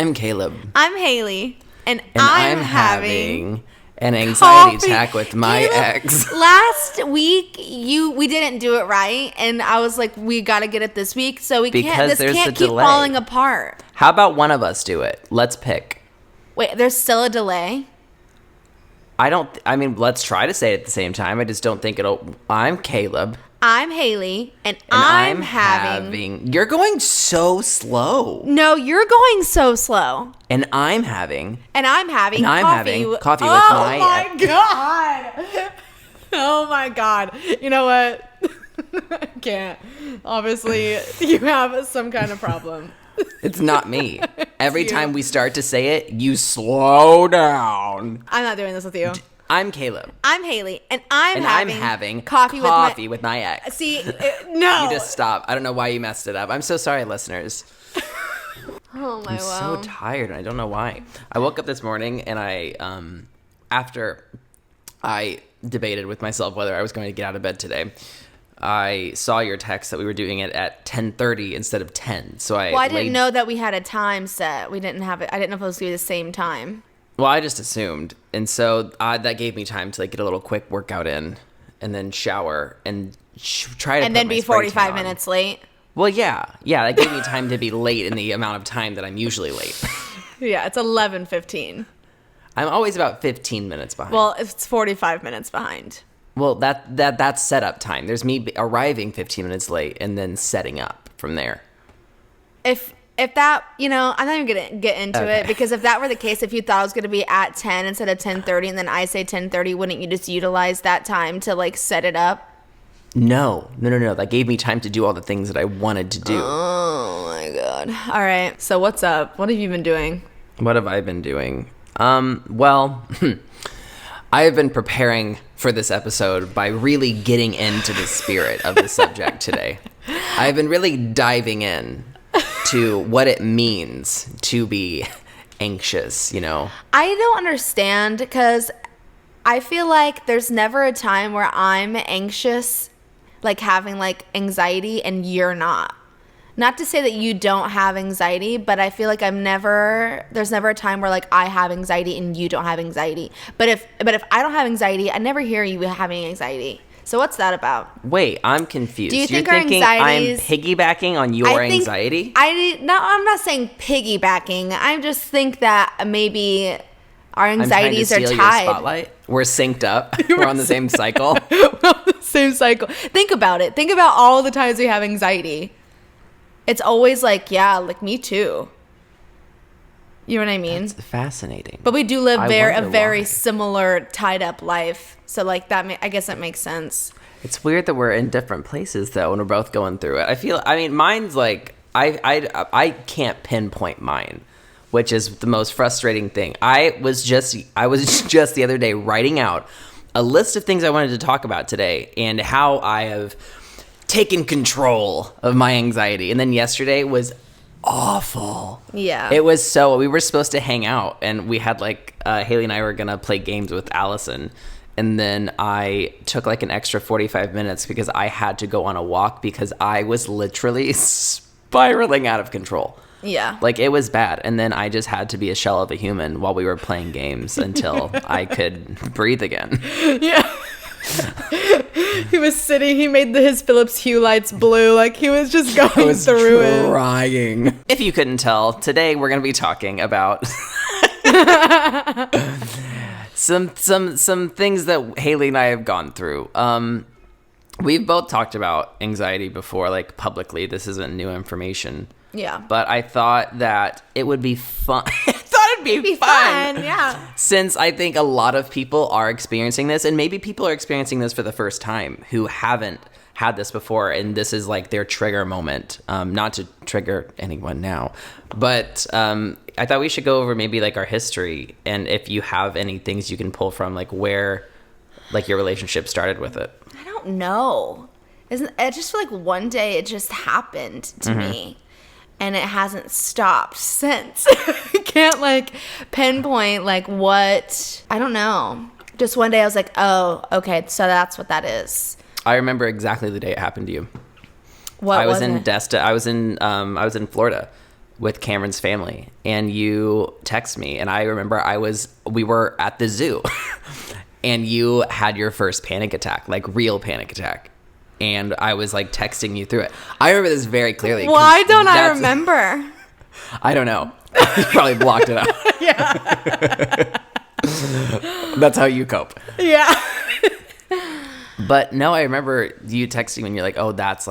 I'm Caleb. I'm Haley. And I'm having an anxiety attack with my ex. Last week, we didn't do it right. And I was like, we got to get it this week. So this can't keep falling apart. How about one of us do it? Let's pick. Wait, there's still a delay? Let's try to say it at the same time. I just don't think I'm Caleb. I'm Haley, and I'm having... You're going so slow. No, you're going so slow. And I'm having coffee with my... Oh, my God. Oh, my God. You know what? I can't. Obviously, you have some kind of problem. It's not me. Every time we start to say it, you slow down. I'm not doing this with you. I'm Caleb. I'm Haley, and I'm having coffee with my ex. See, no. You just stop. I don't know why you messed it up. I'm so sorry, listeners. Oh, my I'm so tired, and I don't know why. I woke up this morning, and after I debated with myself whether I was going to get out of bed today, I saw your text that we were doing it at 10:30 instead of 10. So I didn't know that we had a time set. We didn't have it. I didn't know if it was going to be the same time. Well, I just assumed. And so that gave me time to get a little quick workout in and then shower and try to and then be 45 minutes late. Well, yeah. That gave me time to be late in the amount of time that I'm usually late. Yeah, it's 11:15. I'm always about 15 minutes behind. Well, it's 45 minutes behind. Well, that's setup time. There's me arriving 15 minutes late and then setting up from there. If that, I'm not even going to get into it, because if that were the case, if you thought it was going to be at 10 instead of 10:30 and then I say 10:30, wouldn't you just utilize that time to set it up? No. That gave me time to do all the things that I wanted to do. Oh my God. All right. So what's up? What have you been doing? What have I been doing? Well, I have been preparing for this episode by really getting into the spirit of the subject today. I've been really diving in to what it means to be anxious, I don't understand, because I feel like there's never a time where I'm anxious, having anxiety, and you're not. Not to say that you don't have anxiety, but I feel like there's never a time where I have anxiety and you don't have anxiety. But if I don't have anxiety, I never hear you having anxiety. So what's that about? Wait, I'm confused. Do you think You're our thinking anxieties... I'm piggybacking on your anxiety? I'm not saying piggybacking. I just think that maybe our anxieties are tied. I'm trying to steal your spotlight. We're synced up. We're on the same cycle. We're on the same cycle. Think about it. Think about all the times we have anxiety. It's always me too. You know what I mean? That's fascinating. But we do live a very similar tied up life. So that, I guess that makes sense. It's weird that we're in different places though, when we're both going through it. Mine's I can't pinpoint mine, which is the most frustrating thing. I was just the other day writing out a list of things I wanted to talk about today and how I have taken control of my anxiety. And then yesterday was awful. Yeah. It was we were supposed to hang out, and we had Haley and I were going to play games with Allison. And then I took an extra 45 minutes because I had to go on a walk because I was literally spiraling out of control. Yeah. It was bad. And then I just had to be a shell of a human while we were playing games until I could breathe again. Yeah. He was sitting, he made his Philips Hue lights blue, he was just going through it. Trying. If you couldn't tell, today we're going to be talking about some things that Haley and I have gone through. We've both talked about anxiety before, publicly. This isn't new information. Yeah. But I thought that it would be fun. I thought it'd be fun. Yeah. Since I think a lot of people are experiencing this, and maybe people are experiencing this for the first time who haven't had this before, and this is their trigger moment. Not to trigger anyone now, but I thought we should go over maybe our history, and if you have any things you can pull from where your relationship started with it. I don't know. I just feel one day it just happened to me. And it hasn't stopped since. I can't pinpoint what. I don't know. Just one day I was oh, okay, so that's what that is. I remember exactly the day it happened to you. What I was was in it? I was in Florida with Cameron's family, and you text me, and I remember we were at the zoo, and you had your first panic attack, like real panic attack, and I was like texting you through it. I remember this very clearly. Why don't I remember? I don't know. You probably blocked it out. Yeah. That's how you cope. Yeah. But no, I remember you texting me and you're like, oh, that's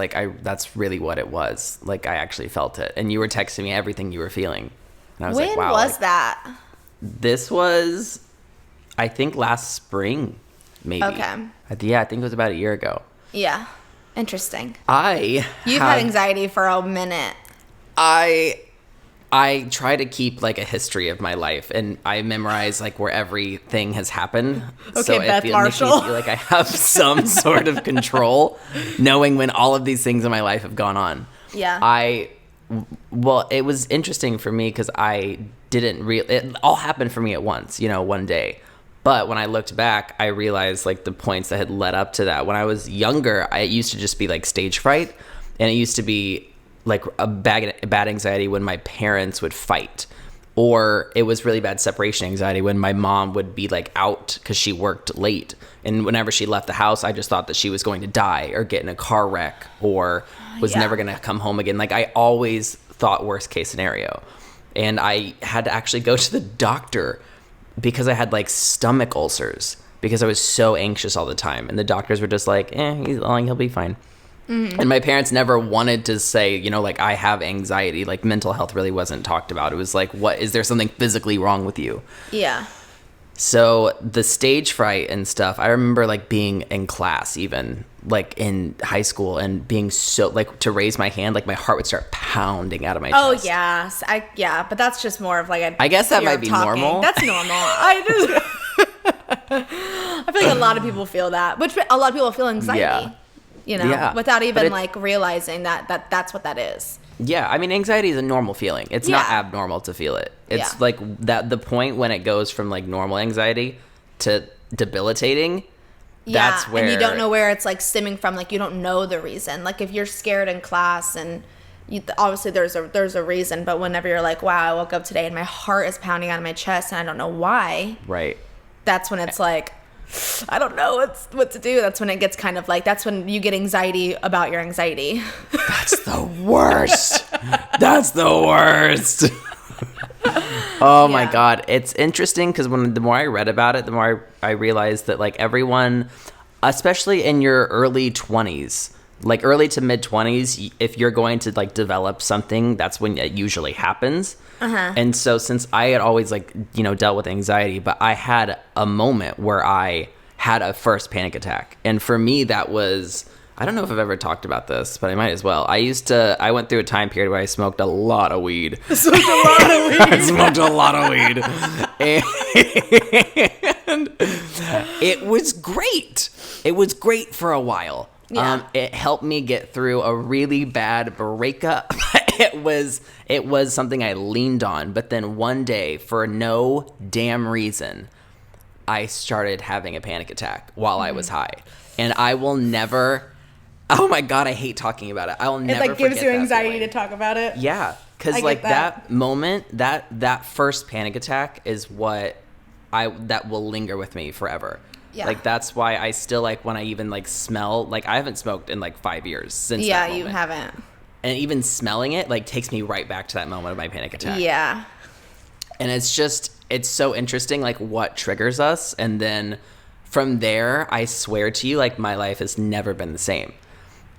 really what it was. Like, I actually felt it. And you were texting me everything you were feeling. And I was like, wow. When was that? This was, I think, last spring, maybe. Okay. Yeah, I think it was about a year ago. Yeah. Interesting. You've had anxiety for a minute. I try to keep like a history of my life, and I memorize like where everything has happened. Okay, so Beth makes Marshall. me feel like I have some sort of control, knowing when all of these things in my life have gone on. Yeah. Well, it was interesting for me because I didn't it all happened for me at once, one day. But when I looked back, I realized like the points that had led up to that. When I was younger, it used to just be like stage fright, and it used to be like a bad anxiety when my parents would fight, or it was really bad separation anxiety when my mom would be like out because she worked late, and whenever she left the house, I just thought that she was going to die or get in a car wreck or was never going to come home again. Like, I always thought worst case scenario, and I had to actually go to the doctor because I had like stomach ulcers because I was so anxious all the time, and the doctors were just like, he'll be fine. Mm-hmm. And my parents never wanted to say, like, I have anxiety. Like, mental health really wasn't talked about. It was like, is there something physically wrong with you? Yeah. So the stage fright and stuff, I remember like being in class, even like in high school, and being so like to raise my hand, like my heart would start pounding out of my chest. Yes. But that's just more of like I guess that might be normal. That's normal. I feel like a lot of people feel that, which a lot of people feel anxiety. Yeah. Without even like realizing that's what that is. Yeah, I mean, anxiety is a normal feeling. It's not abnormal to feel it. It's like that the point when it goes from like normal anxiety to debilitating. Yeah, that's where, and you don't know where it's like stemming from. Like, you don't know the reason. Like, if you're scared in class, and obviously there's a reason, but whenever you're like, wow, I woke up today and my heart is pounding out of my chest and I don't know why. Right. That's when it's like, I don't know what to do. That's when it gets kind of like, that's when you get anxiety about your anxiety. That's the worst. That's the worst. Oh my God. It's interesting because the more I read about it, the more I realized that like everyone, especially in your early 20s, like early to mid 20s, if you're going to like develop something, that's when it usually happens. Uh-huh. And so since I had always like, dealt with anxiety, but I had a moment where I had a first panic attack. And for me, that was, I don't know if I've ever talked about this, but I might as well. I went through a time period where I smoked a lot of weed. I smoked a lot of weed. And it was great. It was great for a while. Yeah. It helped me get through a really bad breakup. It was something I leaned on, but then one day, for no damn reason, I started having a panic attack while I was high. And I will never, oh my God, I hate talking about it. I will never forget that. It gives you anxiety to talk about it. Yeah, because like that moment, that first panic attack is what that will linger with me forever. Yeah. Like, that's why I still, like, when I even, like, smell, like, I haven't smoked in, like, 5 years since that moment. Yeah, you haven't. And even smelling it, like, takes me right back to that moment of my panic attack. Yeah. And it's so interesting, like, what triggers us. And then from there, I swear to you, like, my life has never been the same.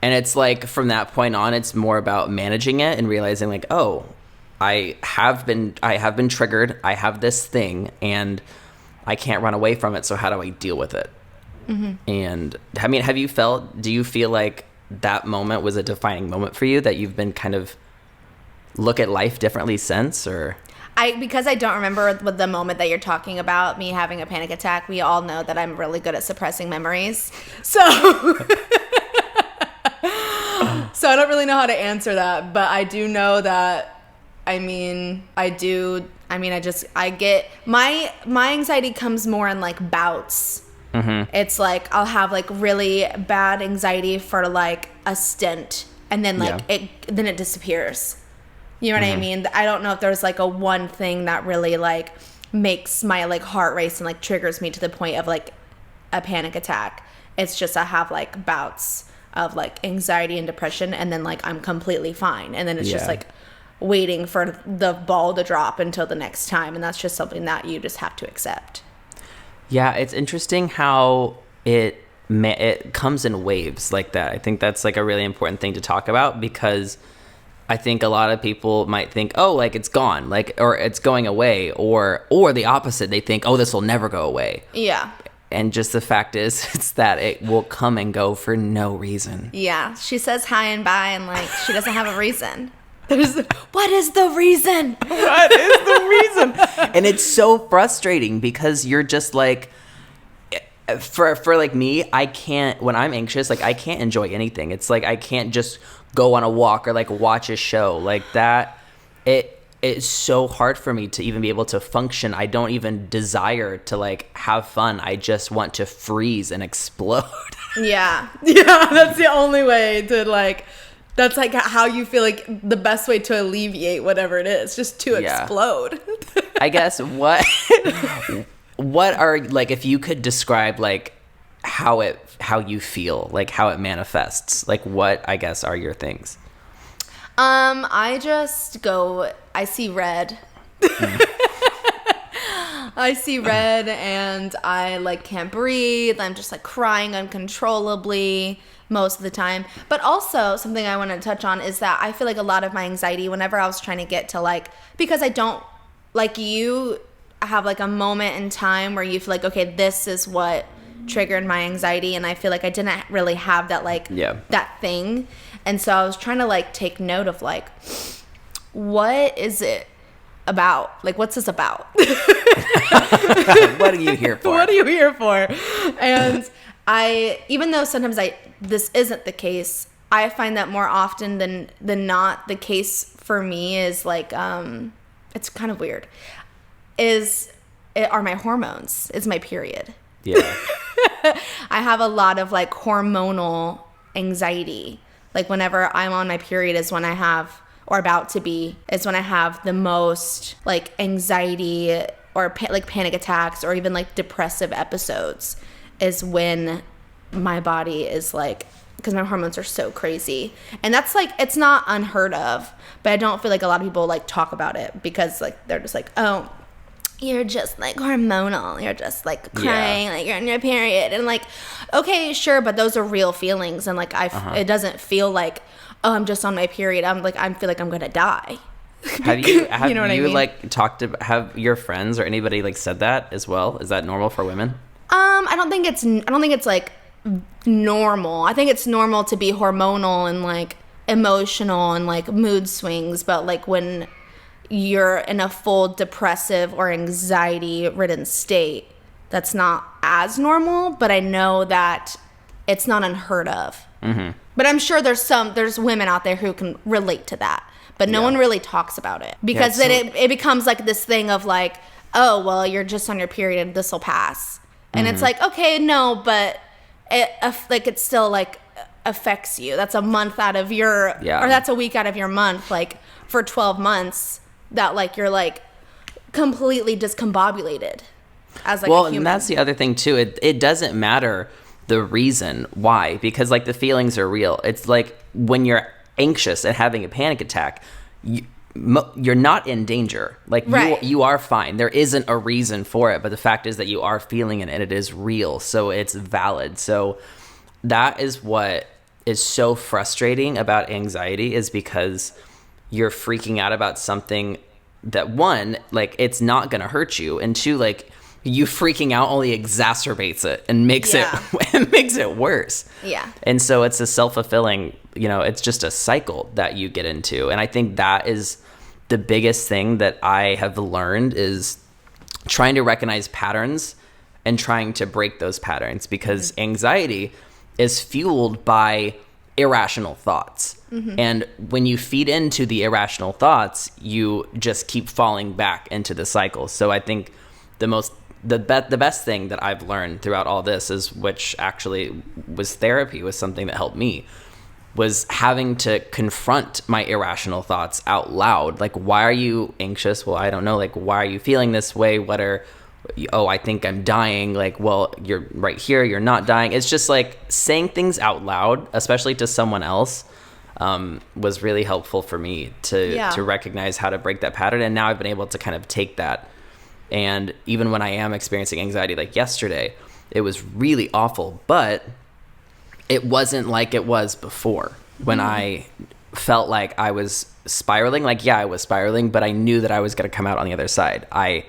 And it's, like, from that point on, it's more about managing it and realizing, like, oh, I have been triggered. I have this thing, and I can't run away from it, so how do I deal with it? Mm-hmm. And, I mean, do you feel like that moment was a defining moment for you, that you've been kind of look at life differently since, or? Because I don't remember the moment that you're talking about, me having a panic attack, we all know that I'm really good at suppressing memories. So, so I don't really know how to answer that, but I do know that, I get my anxiety comes more in like bouts. Mm-hmm. It's like I'll have like really bad anxiety for like a stint, and then like it disappears. You know what I mean? I don't know if there's like a one thing that really like makes my like heart race and like triggers me to the point of like a panic attack. It's just I have like bouts of like anxiety and depression, and then like I'm completely fine, and then it's just like waiting for the ball to drop until the next time, and that's just something that you just have to accept. Yeah, it's interesting how it comes in waves like that. I think that's like a really important thing to talk about, because I think a lot of people might think, oh, like it's gone, like, or it's going away, or the opposite. They think, oh, this will never go away. Yeah. And just the fact is, it's that it will come and go for no reason. Yeah. She says hi and bye, and like she doesn't have a reason. What is the reason? What is the reason? And it's so frustrating, because you're just like, for like me, I can't, when I'm anxious, like I can't enjoy anything. It's like I can't just go on a walk or like watch a show like that. It's so hard for me to even be able to function. I don't even desire to like have fun. I just want to freeze and explode. Yeah. That's the only way to like, that's like how you feel like the best way to alleviate whatever it is, just to explode. I guess what are, like, if you could describe like how you feel, like how it manifests, like what I guess are your things? I just go, I see red. I see red, and I like can't breathe. I'm just like crying uncontrollably most of the time. But also something I want to touch on is that I feel like a lot of my anxiety, whenever I was trying to get to like, because I don't, like you have like a moment in time where you feel like, okay, this is what triggered my anxiety, and I feel like I didn't really have that like that thing. And so I was trying to like take note of like, what is it about? Like, what's this about? What are you here for? What are you here for? And even though sometimes this isn't the case, I find that more often than not, the case for me is like, it's kind of weird, are my hormones. It's my period. Yeah. I have a lot of like hormonal anxiety. Like whenever I'm on my period is when I have, or about to be, is when I have the most like anxiety or like panic attacks or even like depressive episodes, is when my body is like, because my hormones are so crazy. And that's like, it's not unheard of, but I don't feel like a lot of people like talk about it, because like they're just like, oh, you're just like hormonal, you're just like crying, like you're on your period, and like, okay, sure, but those are real feelings, and like it doesn't feel like, oh, I'm just on my period. I feel like I'm gonna die. Have you You know what I mean? like talked to, have your friends or anybody like said that as well? Is that normal for women? I don't think it's like normal. I think it's normal to be hormonal and like emotional and like mood swings, but like when you're in a full depressive or anxiety ridden state, that's not as normal, but I know that it's not unheard of. Mm-hmm. But I'm sure there's women out there who can relate to that, but no one really talks about it, because then it becomes like this thing of like, oh, well, you're just on your period and this will pass. And it's like, okay, no, but it still like affects you. That's a month out of your, or that's a week out of your month, like for 12 months. That like you're like completely discombobulated as like a human. And that's the other thing too. It doesn't matter the reason why, because like the feelings are real. It's like when you're anxious and having a panic attack, you're not in danger. Like you are fine. There isn't a reason for it, but the fact is that you are feeling it and it is real. So it's valid. So that is what is so frustrating about anxiety, is because you're freaking out about something that, one, like it's not going to hurt you, and two, like you freaking out only exacerbates it and makes it worse. Yeah. And so it's a self-fulfilling, it's just a cycle that you get into. And I think that is the biggest thing that I have learned, is trying to recognize patterns and trying to break those patterns, because anxiety is fueled by irrational thoughts. Mm-hmm. And when you feed into the irrational thoughts, you just keep falling back into the cycle. So I think the best thing that I've learned throughout all this is, which actually was therapy, was something that helped me, was having to confront my irrational thoughts out loud. Like, why are you anxious? Well, I don't know. Like, why are you feeling this way? I think I'm dying. Like, well, you're right here. You're not dying. It's just like saying things out loud, especially to someone else, was really helpful for me to recognize how to break that pattern. And now I've been able to kind of take that. And even when I am experiencing anxiety, like yesterday, it was really awful, but it wasn't like it was before when I felt like I was spiraling. Like, yeah, I was spiraling, but I knew that I was going to come out on the other side. I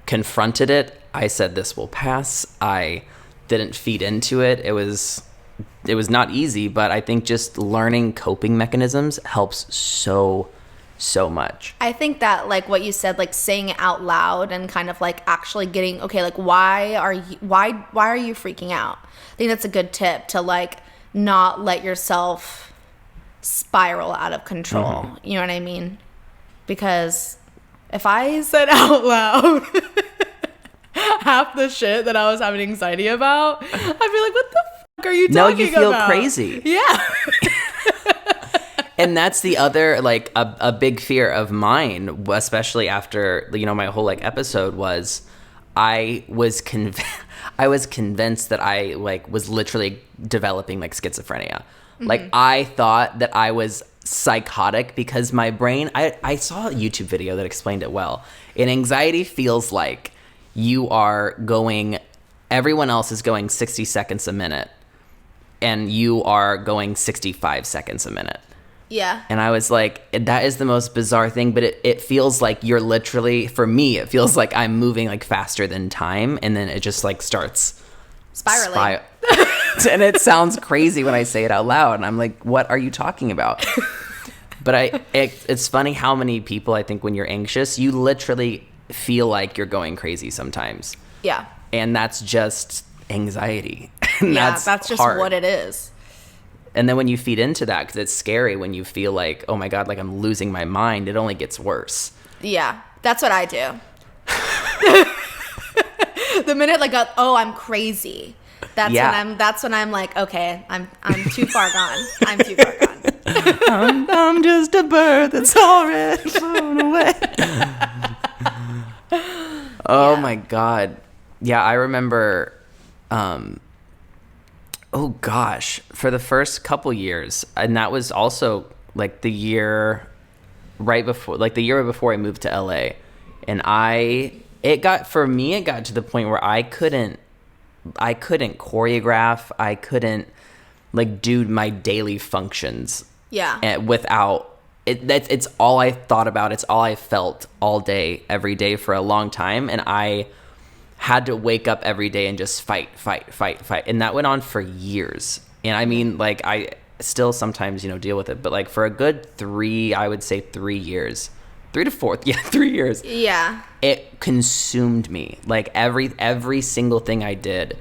confronted it. I said, this will pass. I didn't feed into it. It was not easy, but I think just learning coping mechanisms helps so much. I think that, like what you said, like saying it out loud and kind of like actually getting, okay, like why are you freaking out? I think that's a good tip to like not let yourself spiral out of control. You know what I mean? Because if I said out loud half the shit that I was having anxiety about, I'd be like, what the fuck are you talking about? No, you feel crazy. Yeah. And that's the other, like, a big fear of mine, especially after, my whole, like, episode was I was convinced that I, like, was literally developing, like, schizophrenia. Like, I thought that I was psychotic because my brain, I saw a YouTube video that explained it well. And anxiety feels like everyone else is going 60 seconds a minute, and you are going 65 seconds a minute. Yeah. And I was like, that is the most bizarre thing, but it feels like you're literally, for me, it feels like I'm moving like faster than time, and then it just like starts spiraling. And it sounds crazy when I say it out loud, and I'm like, what are you talking about? But it's funny how many people, I think when you're anxious, you literally feel like you're going crazy sometimes. Yeah. And that's just anxiety. And that's just hard. What it is. And then when you feed into that, because it's scary when you feel like, oh my God, like I'm losing my mind, it only gets worse. Yeah, that's what I do. The minute like, I'm crazy. That's when I'm like, okay, I'm too far gone. I'm too far gone. I'm just a bird that's already flown away. Oh my God. Yeah, I remember, oh gosh, for the first couple years, and that was also like the year before I moved to LA, and it got to the point where I couldn't choreograph, I couldn't like do my daily functions. Yeah. Without it, it's all I thought about, it's all I felt all day, every day for a long time, and I had to wake up every day and just fight. And that went on for years. And I mean, like, I still sometimes, deal with it. But, like, for a good 3 years. 3 to 4. Yeah, 3 years. Yeah. It consumed me. Like, every single thing I did,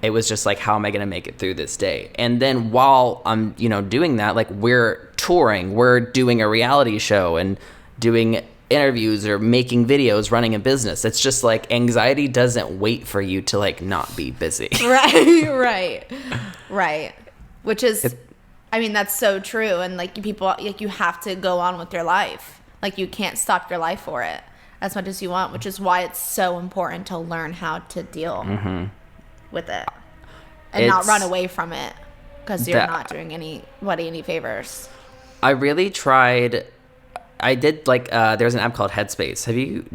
it was just like, how am I going to make it through this day? And then while I'm, doing that, like, we're touring. We're doing a reality show and doing interviews or making videos, running a business. It's just like anxiety doesn't wait for you to like not be busy. Right. Which is, I mean, that's so true. And like people, like you have to go on with your life. Like you can't stop your life for it as much as you want, which is why it's so important to learn how to deal with it and not run away from it, because you're not doing anybody any favors. I really tried. I did like there's an app called Headspace.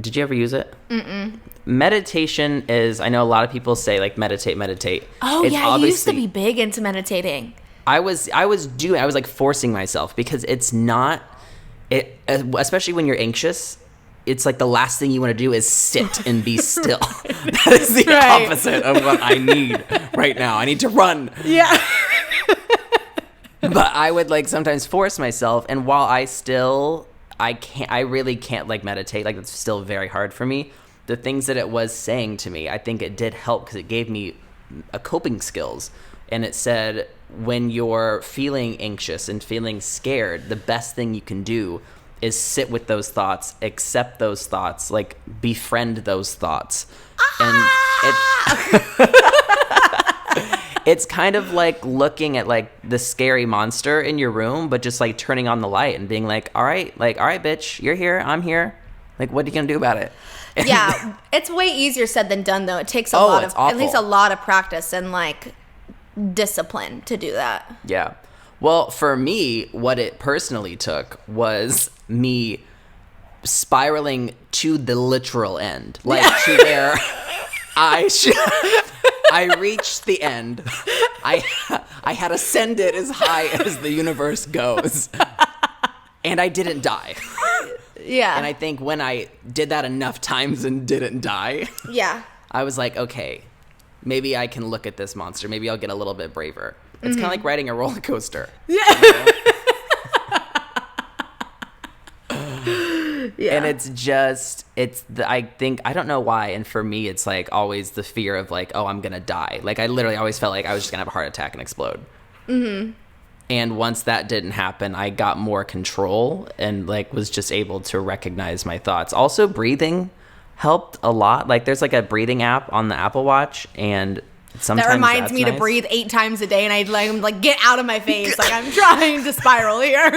Did you ever use it? Mm-mm. Meditation is, I know a lot of people say like meditate. Oh yeah, you used to be big into meditating. I was like forcing myself, because it's not it, especially when you're anxious, it's like the last thing you want to do is sit and be still. That is the opposite of what I need right now. I need to run. Yeah. But I would like sometimes force myself, and while I really can't like meditate, like it's still very hard for me. The things that it was saying to me, I think it did help, because it gave me a coping skills. And it said, when you're feeling anxious and feeling scared, the best thing you can do is sit with those thoughts, accept those thoughts, like befriend those thoughts. And It's kind of like looking at like the scary monster in your room, but just like turning on the light and being like, all right, bitch, you're here, I'm here. Like, what are you gonna do about it? Yeah, it's way easier said than done, though. It takes at least a lot of practice and like discipline to do that. Yeah. Well, for me, what it personally took was me spiraling to the literal end, like to where I reached the end. I had ascended as high as the universe goes, and I didn't die. Yeah. And I think when I did that enough times and didn't die, yeah, I was like, okay, maybe I can look at this monster. Maybe I'll get a little bit braver. It's kind of like riding a roller coaster. Yeah. You know? Yeah. And it's just, I don't know why. And for me, it's like always the fear of like, oh, I'm going to die. Like I literally always felt like I was just going to have a heart attack and explode. Mm-hmm. And once that didn't happen, I got more control and like was just able to recognize my thoughts. Also, breathing helped a lot. Like there's like a breathing app on the Apple Watch, and sometimes that reminds me nice. to breathe 8 times a day, and I'm like, get out of my face. Like I'm trying to spiral here.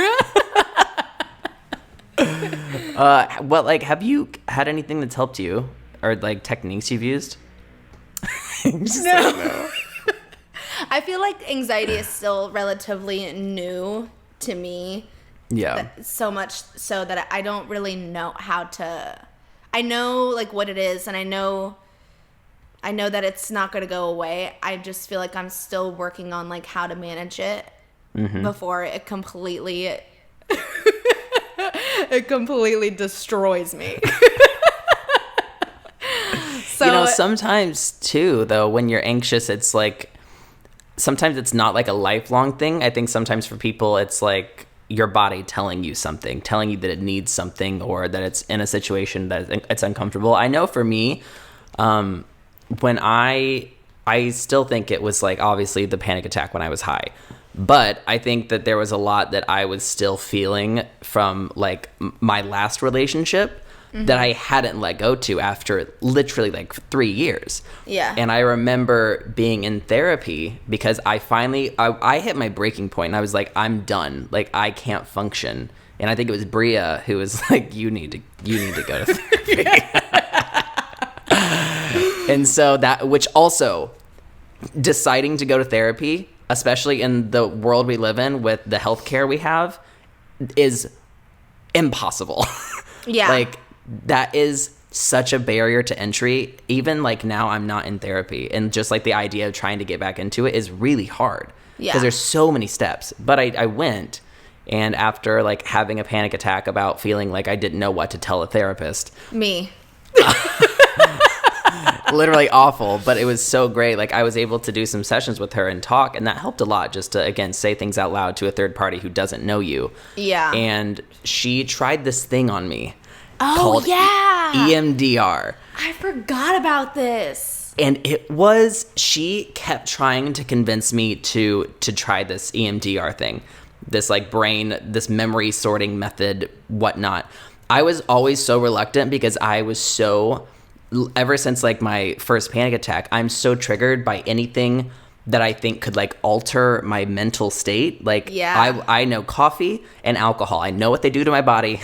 Well, like, have you had anything that's helped you, or like techniques you've used? No. I feel like anxiety is still relatively new to me. Yeah. So much so that I don't really know how to. I know like what it is, and I know that it's not going to go away. I just feel like I'm still working on like how to manage it before it completely destroys me. So, you know, sometimes too, though, when you're anxious, it's like, sometimes it's not like a lifelong thing. I think sometimes for people, it's like your body telling you something, telling you that it needs something, or that it's in a situation that it's uncomfortable. I know for me, when I still think it was like obviously the panic attack when I was high, but I think that there was a lot that I was still feeling from like my last relationship that I hadn't let go to after literally like 3 years. Yeah. And I remember being in therapy because I finally, I hit my breaking point and I was like, I'm done. Like I can't function. And I think it was Bria who was like, you need to go to therapy. And so that, which also deciding to go to therapy, especially in the world we live in with the healthcare we have, is impossible. Yeah. Like that is such a barrier to entry. Even like now I'm not in therapy, and just like the idea of trying to get back into it is really hard. Yeah. Because there's so many steps. But I went, and after like having a panic attack about feeling like I didn't know what to tell a therapist. Me. Literally awful, but it was so great. Like I was able to do some sessions with her and talk, and that helped a lot, just to again say things out loud to a third party who doesn't know you. Yeah. And she tried this thing on me called EMDR. I forgot about this. And she kept trying to convince me to try this EMDR thing, this like brain, this memory sorting method, whatnot. I was always so reluctant because I was so, ever since like my first panic attack, I'm so triggered by anything that I think could like alter my mental state. Like I know coffee and alcohol. I know what they do to my body.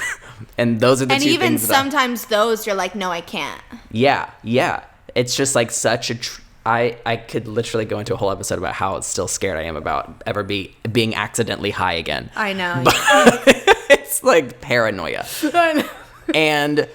And those are the two things. And even sometimes those you're like, no, I can't. Yeah. It's just like such a. I could literally go into a whole episode about how still scared I am about ever being accidentally high again. I know. But it's like paranoia. I know. And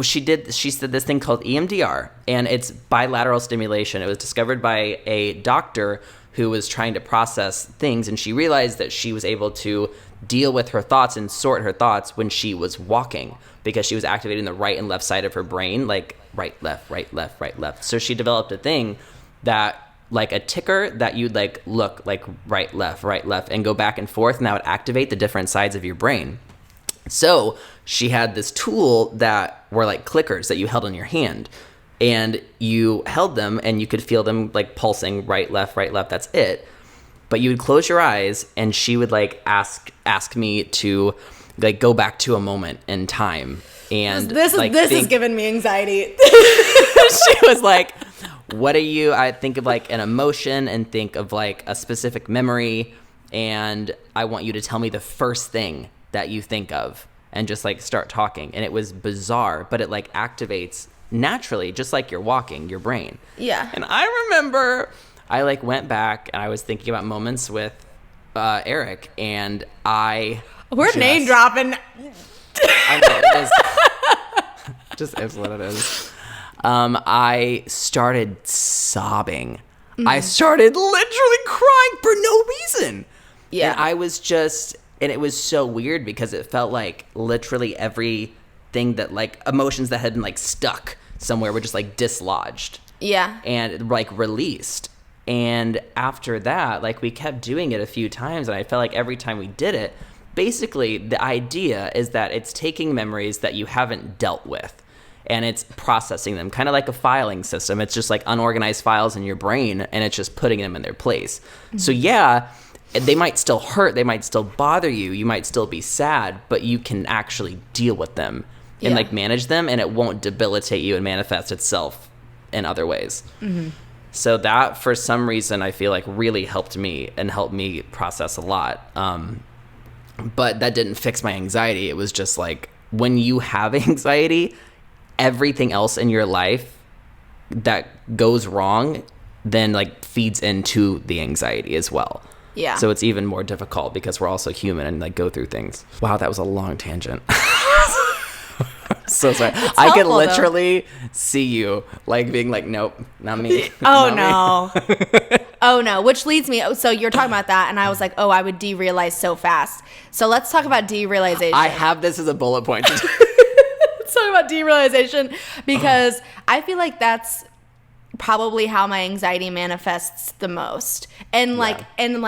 she said this thing called EMDR, and it's bilateral stimulation. It was discovered by a doctor who was trying to process things, and she realized that she was able to deal with her thoughts and sort her thoughts when she was walking, because she was activating the right and left side of her brain, like right, left, right, left, right, left. So she developed a thing that, like a ticker that you'd like look like right, left, and go back and forth, and that would activate the different sides of your brain. So she had this tool that were like clickers that you held in your hand, and you held them and you could feel them like pulsing right, left, that's it. But you would close your eyes, and she would like ask me to like go back to a moment in time. And this is giving me anxiety. She was like, what are you? I think of like an emotion and think of like a specific memory, and I want you to tell me the first thing that you think of and just like start talking. And it was bizarre, but it like activates naturally, just like you're walking, your brain. Yeah. And I remember I like went back and I was thinking about moments with Eric, and we're name dropping. I know, it is. Just is what it is. I started sobbing. I started literally crying for no reason. Yeah. And I was just, and it was so weird because it felt like literally everything that like emotions that had been like stuck somewhere were just like dislodged. Yeah. And like released. And after that, like we kept doing it a few times, and I felt like every time we did it, basically the idea is that it's taking memories that you haven't dealt with and it's processing them, kind of like a filing system. It's just like unorganized files in your brain, and it's just putting them in their place. Mm-hmm. So yeah, they might still hurt, they might still bother you, you might still be sad, but you can actually deal with them and like manage them, and it won't debilitate you and manifest itself in other ways. Mm-hmm. So that, for some reason, I feel like really helped me and helped me process a lot. But that didn't fix my anxiety. It was just like, when you have anxiety, everything else in your life that goes wrong then like feeds into the anxiety as well. Yeah. So it's even more difficult because we're also human and like go through things. Wow, that was a long tangent. So sorry. It's I could helpful, literally see you like being like, nope, not me. Oh, Not no. me. Oh, no. Which leads me. So you're talking about that, and I was like, oh, I would derealize so fast. So let's talk about derealization. I have this as a bullet point. Let's talk about derealization, because I feel like that's probably how my anxiety manifests the most. And like, in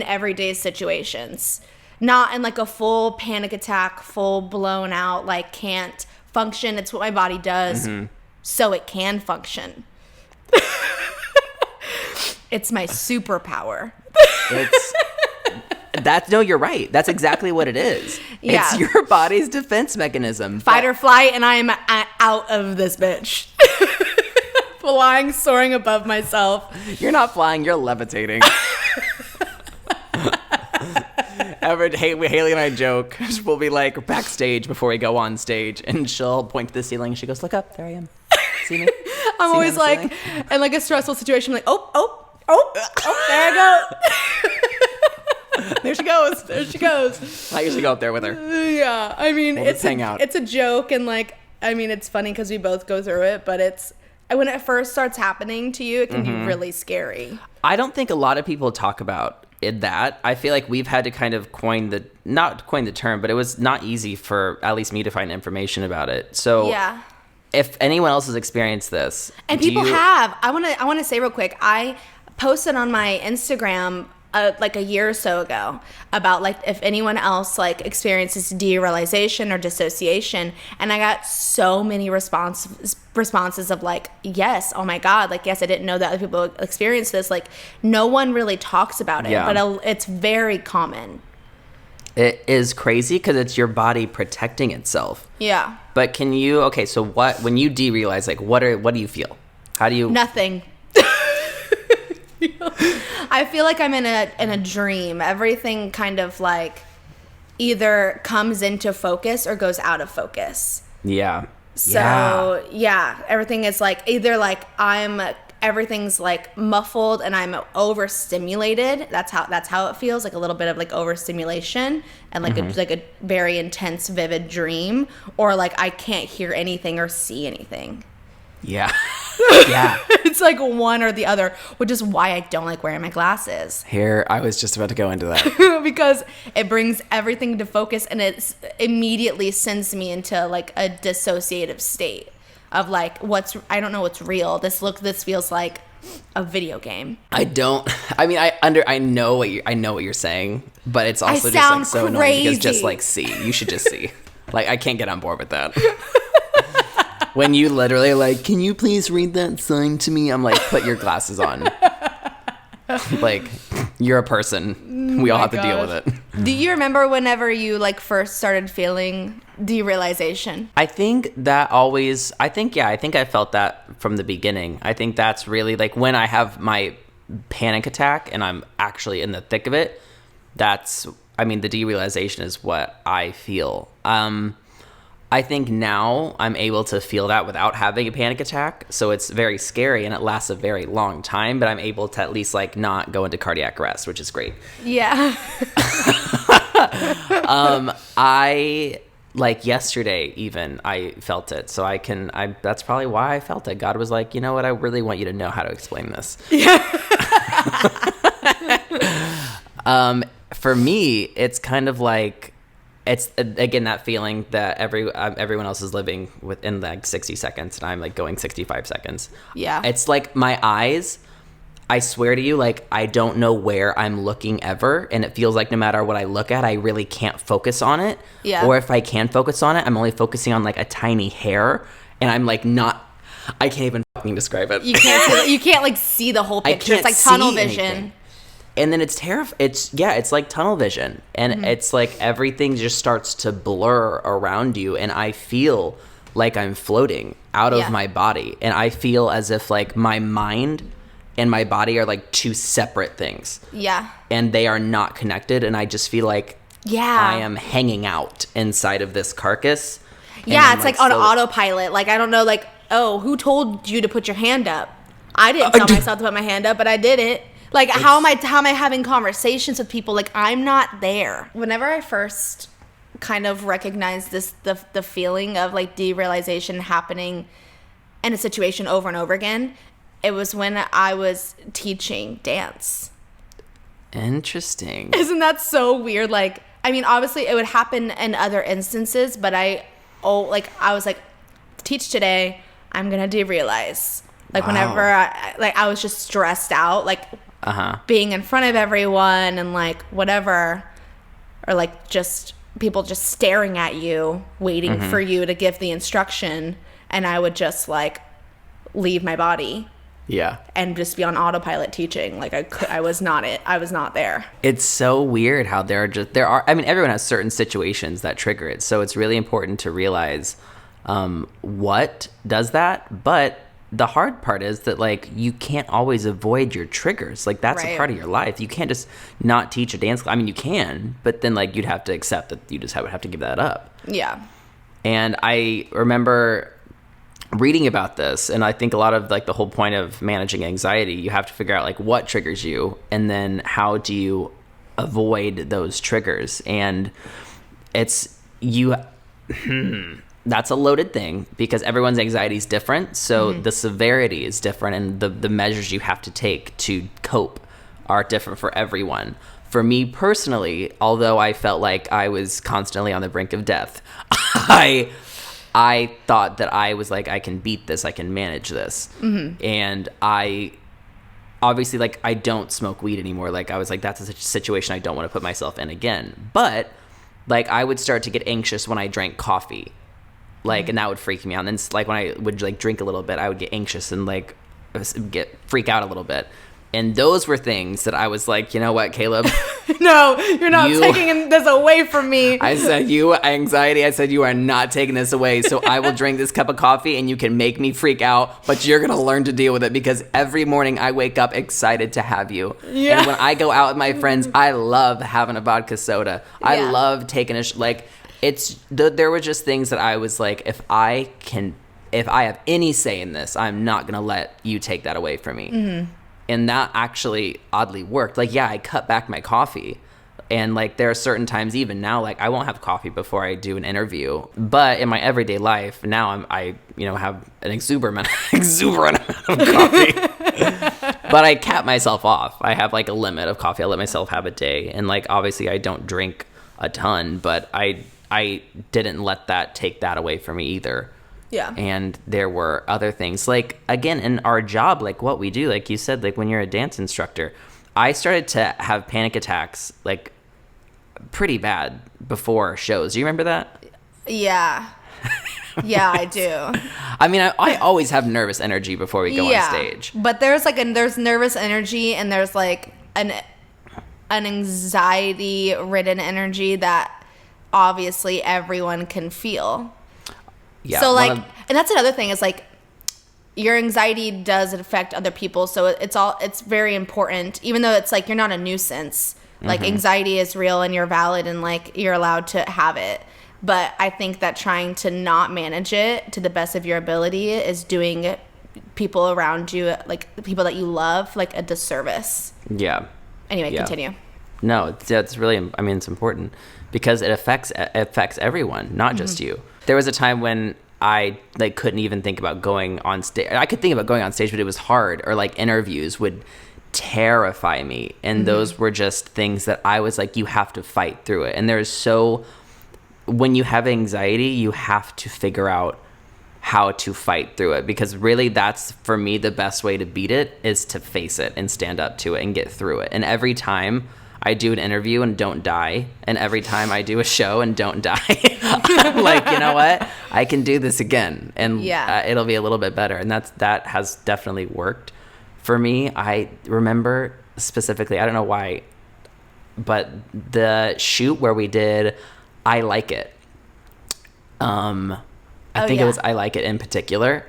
everyday situations. Not in like a full panic attack, full blown out, like can't function. It's what my body does so it can function. It's my superpower. No, you're right. That's exactly what it is. Yeah. It's your body's defense mechanism. Fight or flight, and I am out of this bitch. Flying, soaring above myself. You're not flying, you're levitating. Haley and I joke. We'll be like backstage before we go on stage, and she'll point to the ceiling. She goes, "Look up, there I am. See me?" I'm always like, in like a stressful situation, I'm like, oh, there I go. There she goes. There she goes. I usually go up there with her. Yeah, I mean, We'll just hang out. It's a joke, and like, I mean, it's funny because we both go through it, but it's, when it first starts happening to you, it can be really scary. I don't think a lot of people talk about that. I feel like we've had to kind of not coin the term, but it was not easy for at least me to find information about it. So yeah, if anyone else has experienced this, and people have, I want to say real quick, I posted on my Instagram like a year or so ago about like if anyone else like experiences derealization or dissociation, and I got so many responses of like, yes, oh my god, like, yes, I didn't know that other people experience this. Like, no one really talks about it, but it's very common. It is crazy because it's your body protecting itself. Yeah. But can you, okay, so when you derealize, like, what do you feel? How do you? Nothing. I feel like I'm in a dream. Everything kind of like either comes into focus or goes out of focus. Yeah. So yeah, everything is like either like everything's like muffled and I'm overstimulated. That's how it feels, like a little bit of like overstimulation and like a very intense, vivid dream, or like I can't hear anything or see anything. Yeah. Yeah. It's like one or the other, which is why I don't like wearing my glasses. Here, I was just about to go into that. Because it brings everything to focus, and it immediately sends me into like a dissociative state of like, I don't know what's real. This feels like a video game. I know what you're saying, but it's also just like so annoying because just like you should just see. Like, I can't get on board with that. When you literally like, can you please read that sign to me? I'm like, put your glasses on. Like, you're a person. We all have to deal with it. Do you remember whenever you like first started feeling derealization? I think I felt that from the beginning. I think that's really like when I have my panic attack and I'm actually in the thick of it. The derealization is what I feel. I think now I'm able to feel that without having a panic attack. So it's very scary and it lasts a very long time, but I'm able to at least like not go into cardiac arrest, which is great. Yeah. I like yesterday even I felt it. So that's probably why I felt it. God was like, you know what? I really want you to know how to explain this. Yeah. For me, it's kind of like, it's again that feeling that everyone else is living within like 60 seconds and I'm like going 65 seconds. Yeah. It's like my eyes, I swear to you, like I don't know where I'm looking ever, and it feels like no matter what I look at, I really can't focus on it. Yeah. Or if I can focus on it, I'm only focusing on like a tiny hair, and I'm like I can't even fucking describe it. You can't like see the whole picture. It's like tunnel vision. Anything. And then it's terrifying. It's like tunnel vision. And it's like everything just starts to blur around you. And I feel like I'm floating out of my body. And I feel as if like my mind and my body are like two separate things. Yeah. And they are not connected. And I just feel like I am hanging out inside of this carcass. Yeah, it's like on autopilot. Like, I don't know, like, oh, who told you to put your hand up? I didn't tell myself to put my hand up, but I did it. Like, how am I having conversations with people? Like, I'm not there. Whenever I first kind of recognized the feeling of like derealization happening in a situation over and over again, it was when I was teaching dance. Interesting. Isn't that so weird? Like, I mean, obviously it would happen in other instances, but I was like, teach today, I'm gonna derealize. Like, whenever I was just stressed out, like being in front of everyone and like whatever, or like just people just staring at you, waiting for you to give the instruction, and I would just like leave my body. Yeah. And just be on autopilot teaching. Like I was not there. It's so weird how everyone has certain situations that trigger it. So it's really important to realize what does that. But the hard part is that like you can't always avoid your triggers. Like that's a part of your life. You can't just not teach a dance class. I mean, you can, but then like you'd have to accept that you just would have to give that up. Yeah. And I remember reading about this, and I think a lot of like the whole point of managing anxiety, you have to figure out like what triggers you and then how do you avoid those triggers. And that's a loaded thing because everyone's anxiety is different, so the severity is different, and the measures you have to take to cope are different for everyone. For me personally, although I felt like I was constantly on the brink of death, I thought that I was like, I can beat this, I can manage this. And I obviously, like, I don't smoke weed anymore. Like, I was like, that's a situation I don't want to put myself in again. But, like, I would start to get anxious when I drank coffee. Like, and that would freak me out. And then, like, when I would, like, drink a little bit, I would get anxious and, like, freak out a little bit. And those were things that I was like, you know what, Caleb? No, you're not taking this away from me. I said, you are not taking this away. So I will drink this cup of coffee and you can make me freak out, but you're going to learn to deal with it because every morning I wake up excited to have you. Yeah. And when I go out with my friends, I love having a vodka soda. Yeah. I love taking there were just things that I was like, if I have any say in this, I'm not going to let you take that away from me. Mm-hmm. And that actually oddly worked. Like, yeah, I cut back my coffee. And, like, there are certain times even now, like, I won't have coffee before I do an interview. But in my everyday life, now I have an exuberant amount of coffee. But I cap myself off. I have, like, a limit of coffee I let myself have a day. And, like, obviously I don't drink a ton. But I didn't let that take that away from me either. Yeah. And there were other things, like, again, in our job, like what we do, like you said, like when you're a dance instructor, I started to have panic attacks, like, pretty bad before shows. Do you remember that? Yeah. Yeah, I do. I mean, I always have nervous energy before we go on stage. But there's there's nervous energy and there's like an anxiety ridden energy that obviously everyone can feel. Yeah. So like, and that's another thing is like, your anxiety does affect other people. So it's very important, even though it's like, you're not a nuisance. Like anxiety is real and you're valid and like you're allowed to have it. But I think that trying to not manage it to the best of your ability is doing people around you, like the people that you love, like a disservice. Yeah. Anyway, continue. No, it's really, I mean, it's important because it affects everyone, not just you. There was a time when I like couldn't even think about going on stage. I could think about going on stage, but it was hard. Or like interviews would terrify me, and those were just things that I was like, you have to fight through it. And when you have anxiety, you have to figure out how to fight through it, because really that's, for me, the best way to beat it is to face it and stand up to it and get through it. And every time I do an interview and don't die, and every time I do a show and don't die, I'm like, you know what? I can do this again, and it'll be a little bit better. And that has definitely worked for me. I remember specifically, I don't know why, but the shoot where we did I Like It. I think it was I Like It in particular.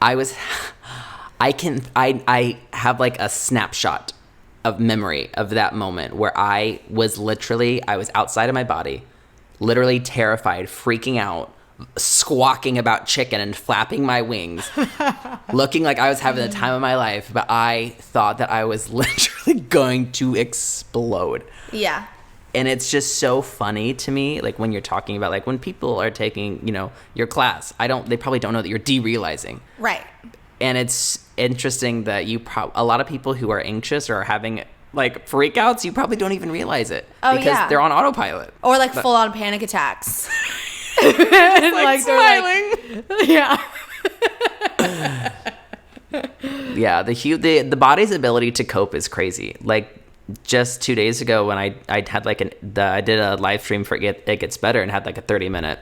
I have like a snapshot of memory of that moment where I was outside of my body, literally terrified, freaking out, squawking about chicken and flapping my wings, looking like I was having the time of my life, but I thought that I was literally going to explode. Yeah. And it's just so funny to me, like when you're talking about like when people are taking, your class, they probably don't know that you're derealizing. Right. And it's interesting that a lot of people who are anxious or are having like freakouts, you probably don't even realize it because they're on autopilot or like full on panic attacks. like smiling. Yeah. Yeah. The body's ability to cope is crazy. Like just 2 days ago when I had like I did a live stream for It Gets Better and had like a 30-minute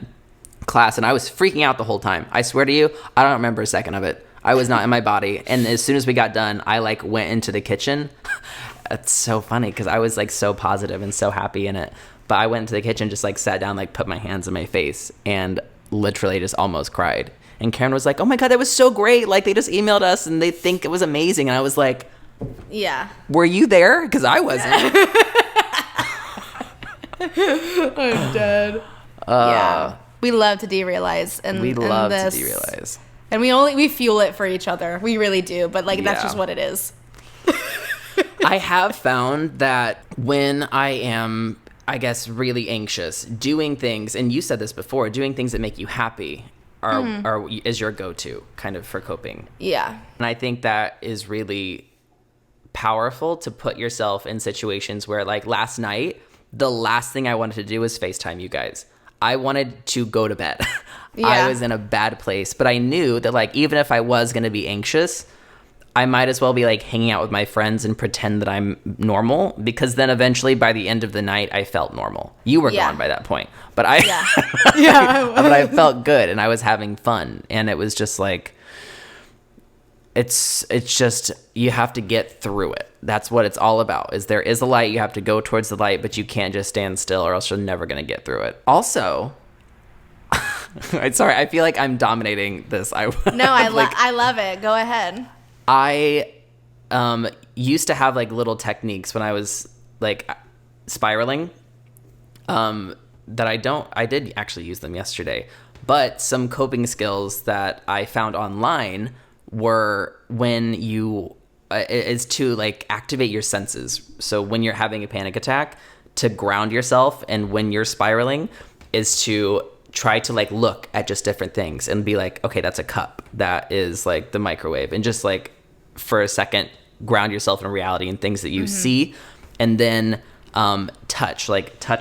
class, and I was freaking out the whole time. I swear to you, I don't remember a second of it. I was not in my body. And as soon as we got done, I like went into the kitchen. It's so funny because I was like so positive and so happy in it. But I went into the kitchen, just like sat down, like put my hands on my face and literally just almost cried. And Karen was like, oh my God, that was so great. Like they just emailed us and they think it was amazing. And I was like, yeah. Were you there? Because I wasn't. I'm dead. Yeah. We love to derealize. And we love to derealize. And we fuel it for each other. We really do. But like that's just what it is. I have found that when I am, I guess, really anxious, doing things, and you said this before, doing things that make you happy is your go-to kind of for coping. Yeah. And I think that is really powerful to put yourself in situations where, like last night, the last thing I wanted to do was FaceTime you guys. I wanted to go to bed. Yeah. I was in a bad place, but I knew that like even if I was going to be anxious, I might as well be like hanging out with my friends and pretend that I'm normal, because then eventually by the end of the night I felt normal. You were gone by that point, but I but I felt good and I was having fun, and it was just like it's just you have to get through it. That's what it's all about. Is there is a light, you have to go towards the light, but you can't just stand still or else you're never going to get through it. Also, sorry, I feel like I'm dominating this. I love it. Go ahead. I used to have like little techniques when I was like spiraling that I did actually use them yesterday, but some coping skills that I found online were when you is to like activate your senses. So when you're having a panic attack, to ground yourself, and when you're spiraling is to try to like look at just different things and be like, okay, that's a cup, that is like the microwave, and just like for a second ground yourself in reality and things that you see, and then touch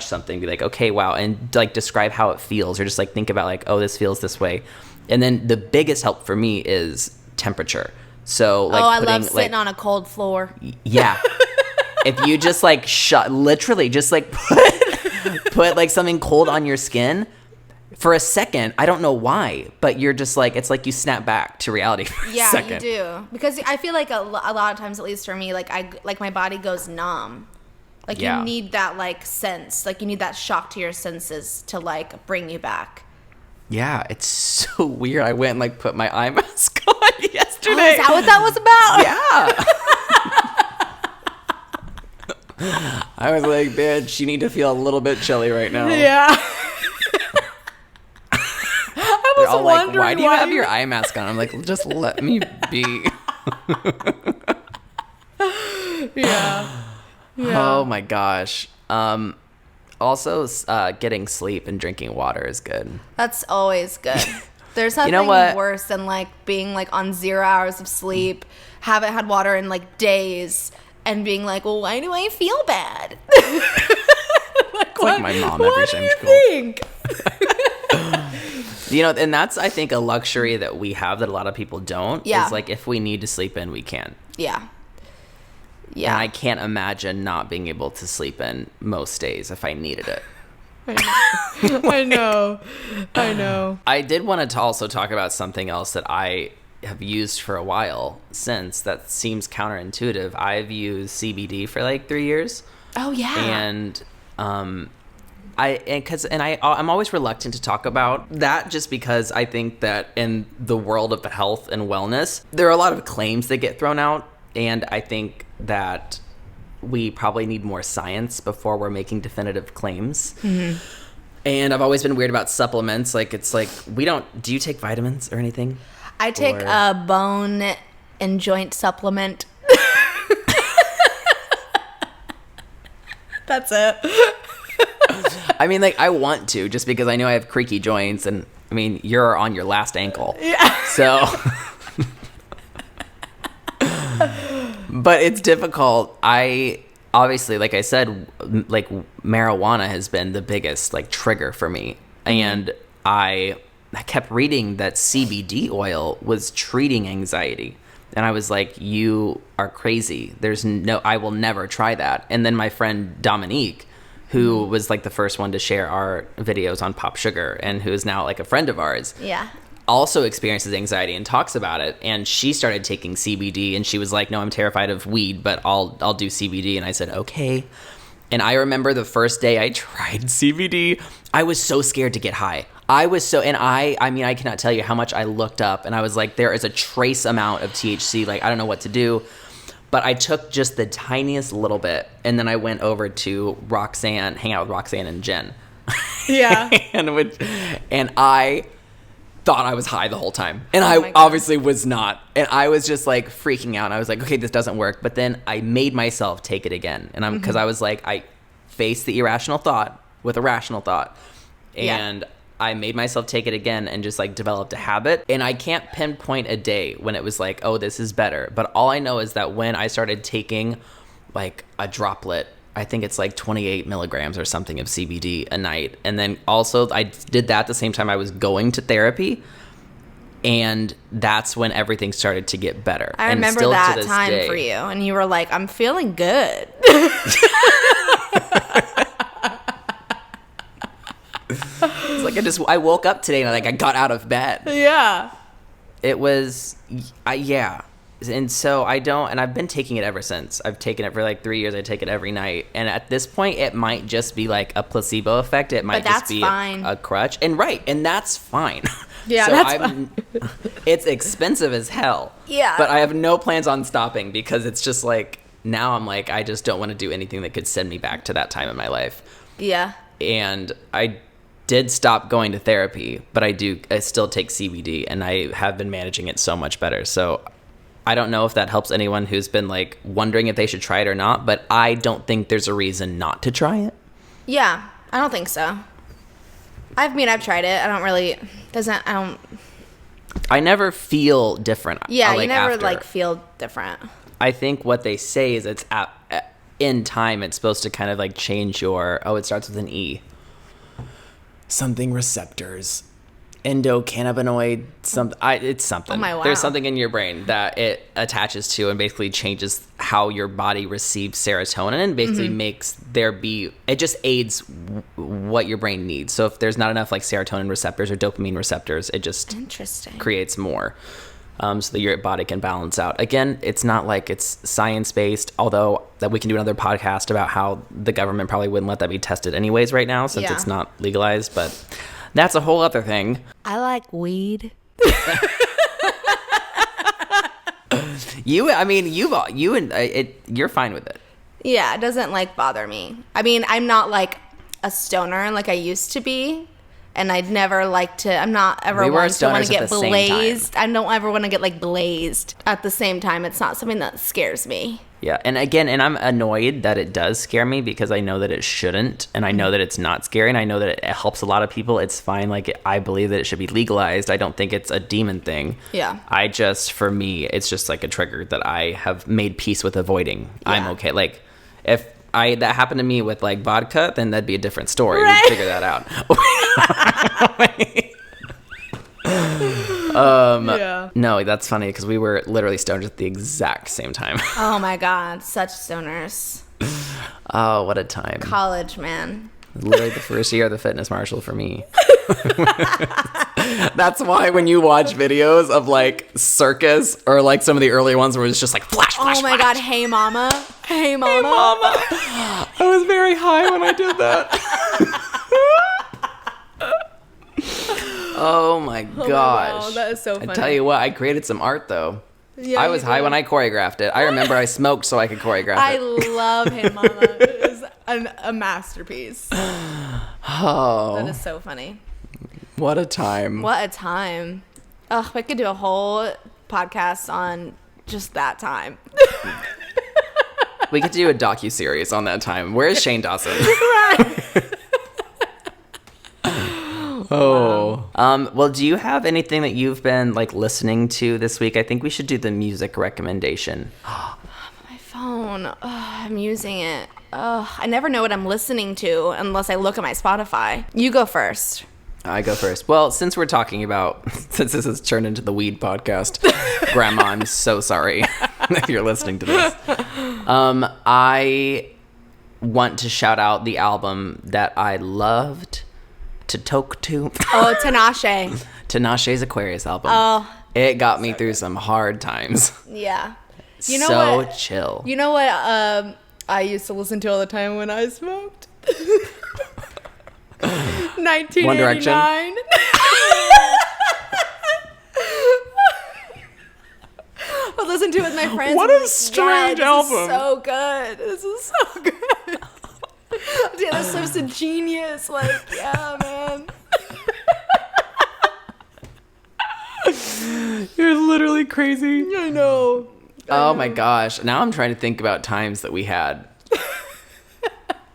something, be like, okay, wow, and like describe how it feels, or just like think about like, oh, this feels this way. And then the biggest help for me is temperature. So like I love sitting on a cold floor. Yeah. If you just like literally just like put like something cold on your skin for a second, I don't know why, but you're just like, it's like you snap back to reality for a second. Yeah, you do. Because I feel like a lot of times, at least for me, like my body goes numb. Like, Yeah. you need that, like, sense. Like, you need that shock to your senses to, like, bring you back. Yeah, it's so weird. I went and, like, put my eye mask on yesterday. Oh, is that what that was about? Yeah. I was like, bitch, you need to feel a little bit chilly right now. Yeah. They're all like, why do you have your eye mask on? I'm like, just let me be. Yeah. Oh my gosh. Also, getting sleep and drinking water is good. That's always good. There's nothing know what? worse than, like, being, like, on 0 hours of sleep, haven't had water in, like, days, and being like, well, why do I feel bad? It's like my mom every time she think? You know, and that's, I think, a luxury that we have that a lot of people don't. Yeah. Is like, if we need to sleep in, we can. Yeah. And I can't imagine not being able to sleep in most days if I needed it. I know. I did want to also talk about something else that I have used for a while since that seems counterintuitive. I've used CBD for like 3 years. Oh, yeah. And I'm always reluctant to talk about that just because I think that in the world of health and wellness, there are a lot of claims that get thrown out. And I think that we probably need more science before we're making definitive claims. Mm-hmm. And I've always been weird about supplements. Like, it's like, do you take vitamins or anything? I take a bone and joint supplement. That's it. I mean, like, I want to just because I know I have creaky joints. And, I mean, you're on your last ankle. Yeah. So... But it's difficult. Obviously, like I said, like marijuana has been the biggest like trigger for me. And I kept reading that CBD oil was treating anxiety. And I was like, you are crazy. I will never try that. And then my friend Dominique, who was like the first one to share our videos on Pop Sugar and who is now like a friend of ours. Yeah. Also experiences anxiety and talks about it, and she started taking CBD, and she was like, no, I'm terrified of weed, but I'll do CBD. And I said, okay. And I remember the first day I tried CBD, I was so scared to get high. I mean, I cannot tell you how much I looked up, and I was like, there is a trace amount of THC, like, I don't know what to do. But I took just the tiniest little bit, and then I went over to Roxanne, hang out with Roxanne and Jen. Yeah. and I thought I was high the whole time. And I obviously was not. And I was just like freaking out. And I was like, okay, this doesn't work. But then I made myself take it again. And because I was like, I faced the irrational thought with a rational thought. And I made myself take it again and just like developed a habit. And I can't pinpoint a day when it was like, oh, this is better. But all I know is that when I started taking like a droplet, I think it's like 28 milligrams or something of CBD a night. And then also I did that the same time I was going to therapy. And that's when everything started to get better. I remember that time for you. And you were like, I'm feeling good. It's like I woke up today and I got out of bed. Yeah. It was, yeah. And so I've been taking it ever since. I've taken it for like 3 years. I take it every night. And at this point, it might just be like a placebo effect. It might just be a crutch. And that's fine. Yeah, so that's fine. It's expensive as hell. Yeah. But I have no plans on stopping because it's just like, now I'm like, I just don't want to do anything that could send me back to that time in my life. Yeah. And I did stop going to therapy, but I still take CBD and I have been managing it so much better. So I don't know if that helps anyone who's been like wondering if they should try it or not, but I don't think there's a reason not to try it. Yeah, I don't think so. I've tried it. I never feel different. Yeah, you never feel different. I think what they say is it's in time, it's supposed to kind of like change it starts with an E. Something receptors. Endocannabinoid, it's something. Oh my, wow. There's something in your brain that it attaches to and basically changes how your body receives serotonin and basically makes it just aids what your brain needs. So if there's not enough like serotonin receptors or dopamine receptors, it just creates more. so that your body can balance out. Again, it's not like it's science-based, although that we can do another podcast about how the government probably wouldn't let that be tested anyways right now since it's not legalized, but that's a whole other thing. I like weed. You're fine with it. Yeah, it doesn't like bother me. I mean, I'm not like a stoner like I used to be. And I'd never like to, I'm not ever one to want to get blazed. I don't ever want to get like blazed. At the same time, it's not something that scares me. Yeah. And again, I'm annoyed that it does scare me because I know that it shouldn't. And I know that it's not scary. And I know that it helps a lot of people. It's fine. Like, I believe that it should be legalized. I don't think it's a demon thing. Yeah. For me, it's just like a trigger that I have made peace with avoiding. Yeah. I'm okay. Like, if that happened to me with like vodka, then that'd be a different story. Right. We'd figure that out. No, that's funny because we were literally stoned at the exact same time. Oh my God, such stoners. Oh, what a time. College, man. Literally the first year of the fitness marshal for me. That's why when you watch videos of like circus or like some of the earlier ones where it's just like flash, oh my God, hey mama. Hey mama. Hey mama. I was very high when I did that. Oh my gosh. Wow, that is so funny. I tell you what, I created some art though. Yeah, I was high when I choreographed it. I remember I smoked so I could choreograph it. I love Hey Mama. It is a masterpiece. Oh. That is so funny. What a time. What a time. Ugh, we could do a whole podcast on just that time. We could do a docu-series on that time. Where is Shane Dawson? Right. Oh. Wow. Well, do you have anything that you've been like listening to this week? I think we should do the music recommendation. My phone. I'm using it. I never know what I'm listening to unless I look at my Spotify. You go first. I go first. Well, since we're talking about, since this has turned into the weed podcast, Grandma, I'm so sorry if you're listening to this. I want to shout out the album that I loved to talk to. Oh, Tinashe. Tinashe's Aquarius album. Oh. It got me through some hard times. Yeah. You know so what? Chill. You know what I used to listen to all the time when I smoked? 1989. One Direction. I listened to it with my friends. What a strange album. This is so good. This is so good. Dude, that's so genius. Like, yeah, man. You're literally crazy. I know. Oh my gosh. Now I'm trying to think about times that we had.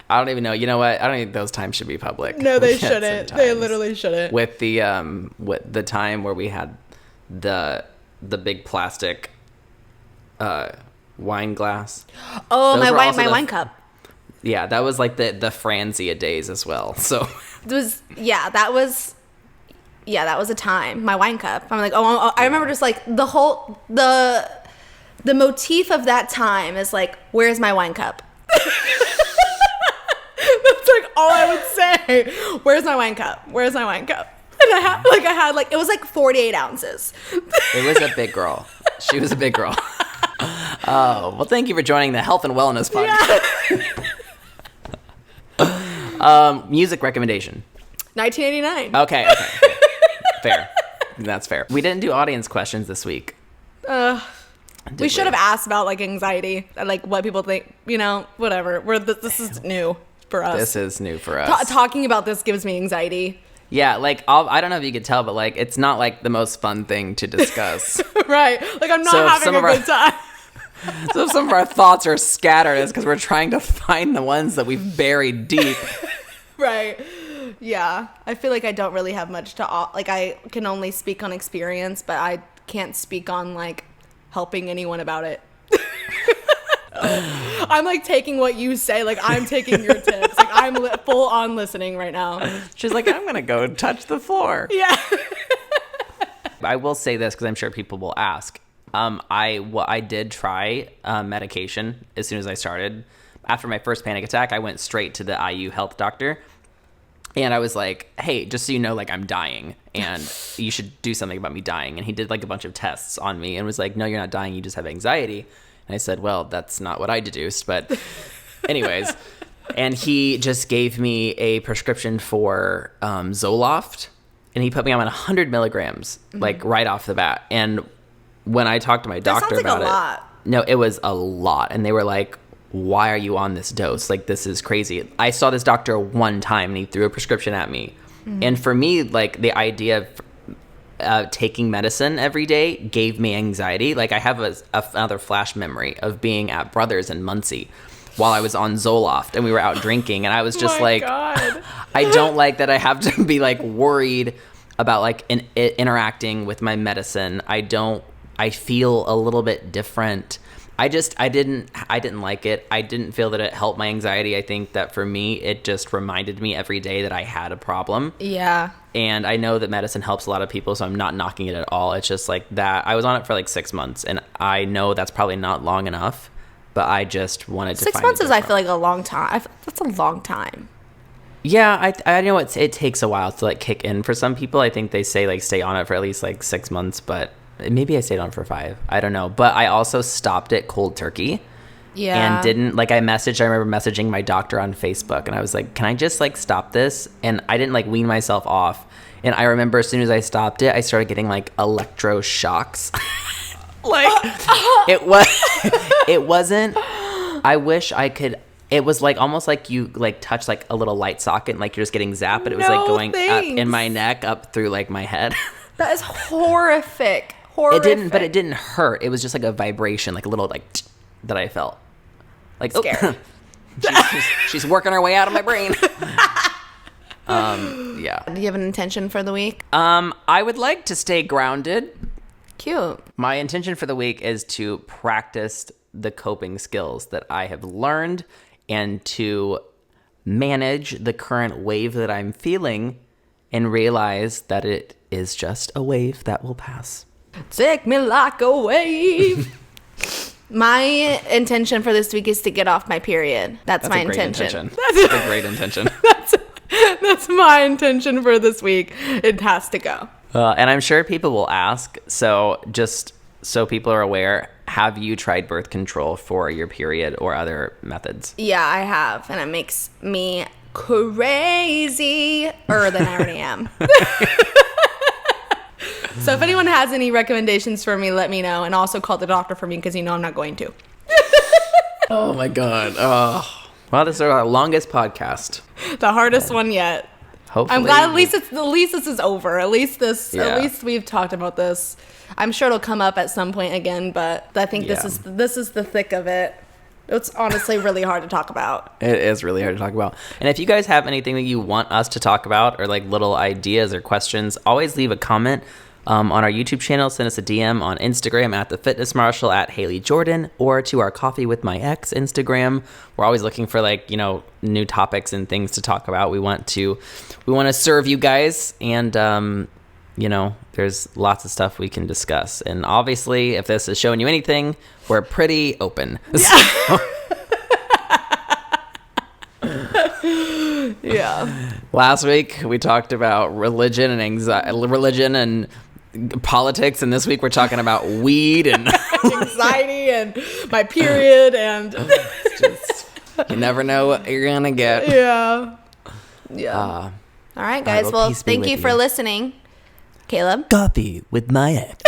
I don't even know. You know what? I don't think those times should be public. No, they shouldn't. They literally shouldn't. With the time where we had the big plastic wine glass. Oh, my wine cup. Yeah, that was like the Franzia days as well. So it was that was a time. My wine cup. I'm like, I remember just like the whole the motif of that time is like, where's my wine cup? That's like all I would say. Where's my wine cup? Where's my wine cup? And I had it was like 48 ounces. It was a big girl. She was a big girl. Oh, well, thank you for joining the Health and Wellness podcast. Yeah. Music recommendation. 1989. Okay. Fair. That's fair. We didn't do audience questions this week. We should have asked about like anxiety, like what people think, whatever. This is new for us. This is new for us. Talking about this gives me anxiety. Yeah, like I don't know if you could tell, but like it's not like the most fun thing to discuss. Right. Like I'm not having a good time. So if some of our thoughts are scattered, it's because we're trying to find the ones that we've buried deep. Right. Yeah. I feel like I don't really have much to I can only speak on experience, but I can't speak on like helping anyone about it. I'm like taking what you say, like I'm taking your tips. Like I'm full on listening right now. She's like, I'm gonna go touch the floor. Yeah. I will say this because I'm sure people will ask. I did try medication as soon as I started. After my first panic attack, I went straight to the IU health doctor. And I was like, hey, just so you know, like, I'm dying and you should do something about me dying. And he did like a bunch of tests on me and was like, no, you're not dying. You just have anxiety. And I said, well, that's not what I deduced. But anyways, and he just gave me a prescription for Zoloft, and he put me on 100 milligrams, like right off the bat. And when I talked to my doctor about it, no, it was a lot. And they were like, why are you on this dose? Like, this is crazy. I saw this doctor one time and he threw a prescription at me. And for me, like, the idea of taking medicine every day gave me anxiety. Like, I have another flash memory of being at Brothers in Muncie while I was on Zoloft and we were out drinking. And I was just God. I don't like that I have to be like worried about like interacting with my medicine. I feel a little bit different. I didn't like it. I didn't feel that it helped my anxiety. I think that for me, it just reminded me every day that I had a problem. Yeah. And I know that medicine helps a lot of people, so I'm not knocking it at all. It's just like that. I was on it for like 6 months, and I know that's probably not long enough, but I just wanted to 6 months is, I feel like, a long time. That's a long time. Yeah, I know it takes a while to like kick in for some people. I think they say like stay on it for at least like 6 months, but maybe I stayed on for 5. I don't know. But I also stopped it cold turkey. Yeah. And didn't, like, I remember messaging my doctor on Facebook, and I was like, can I just like stop this? And I didn't like wean myself off. And I remember as soon as I stopped it, I started getting like electroshocks. Like it wasn't, I wish I could, it was like almost like you like touch like a little light socket and like you're just getting zapped, but it was like going up in my neck up through like my head. That is horrific. It didn't hurt. It was just like a vibration, like a little like that I felt. Like, scary. She's working her way out of my brain. Yeah. Do you have an intention for the week? I would like to stay grounded. Cute. My intention for the week is to practice the coping skills that I have learned and to manage the current wave that I'm feeling and realize that it is just a wave that will pass. Take me like a wave. My intention for this week is to get off my period. That's my intention. That's a great intention. That's my intention for this week. It has to go. And I'm sure people will ask, so just so people are aware, have you tried birth control for your period or other methods? Yeah, I have, and it makes me crazier than I already am. So if anyone has any recommendations for me, let me know, and also call the doctor for me because you know I'm not going to. Oh my God. Oh. Well, this is our longest podcast. The hardest one yet. Hopefully. I'm glad at least this is over. At least we've talked about this. I'm sure it'll come up at some point again, but I think this is the thick of it. It's honestly really hard to talk about. It is really hard to talk about. And if you guys have anything that you want us to talk about or like little ideas or questions, always leave a comment on our YouTube channel. Send us a DM on Instagram at The Fitness Marshal, at Haley Jordan, or to our Coffee with My Ex Instagram. We're always looking for like, new topics and things to talk about. We want to serve you guys, and there's lots of stuff we can discuss. And obviously, if this is showing you anything, we're pretty open. Yeah. Yeah. Last week we talked about religion and politics, and this week we're talking about weed and anxiety and my period, and you never know what you're gonna get. Yeah. All right, guys. Well, thank you for listening. Caleb. Coffee with my ex.